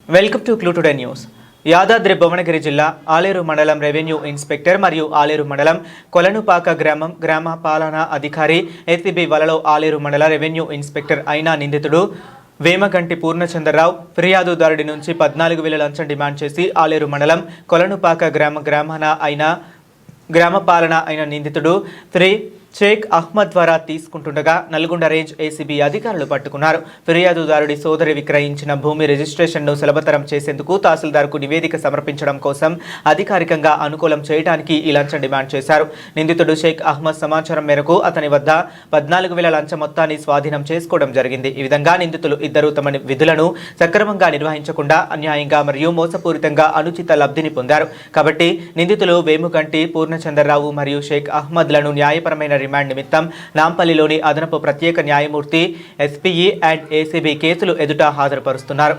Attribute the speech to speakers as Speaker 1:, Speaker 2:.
Speaker 1: Welcome to clue today news. Yadadri Bhuvanagiri జిల్లా ఆలేరు మండలం revenue inspector మరియు ఆలేరు మండలం కొలనుపాక గ్రామ పాలనా అధికారి ఏసీబీ వలలో ఆలేరు మండల రెవెన్యూ ఇన్స్పెక్టర్ అయిన నిందితుడు వేమగంటి పూర్ణచంద్రరావు ఫిర్యాదుదారుడి నుంచి 14,000 లంచం డిమాండ్ చేసి ఆలేరు మండలం కొలనుపాక గ్రామ పాలన అయిన నిందితుడు షేక్ అహ్మద్ ద్వారా తీసుకుంటుండగా నల్గొండ రేంజ్ ఏసీబీ అధికారులు పట్టుకున్నారు. ఫిర్యాదుదారుడి సోదరి విక్రయించిన భూమి రిజిస్ట్రేషన్ను సులభతరం చేసేందుకు తహసీల్దార్కు నివేదిక సమర్పించడం కోసం అధికారికంగా అనుకూలం చేయడానికి ఈ లంచం డిమాండ్ చేశారు. నిందితుడు షేక్ అహ్మద్ సమాచారం మేరకు అతని వద్ద 14,000 లంచం మొత్తాన్ని స్వాధీనం చేసుకోవడం జరిగింది. ఈ విధంగా నిందితులు ఇద్దరు తమ విధులను సక్రమంగా నిర్వహించకుండా అన్యాయంగా మరియు మోసపూరితంగా అనుచిత లబ్ధిని పొందారు. కాబట్టి నిందితులు వేముగంటి పూర్ణచంద్రరావు మరియు షేక్ అహ్మద్లను న్యాయపరమైన రిమాండ్ నిమిత్తం నాంపల్లిలోని అదనపు ప్రత్యేక న్యాయమూర్తి ఎస్పీఈ అండ్ ఏసీబీ కేసులు ఎదుట హాజరుపరుస్తున్నారు.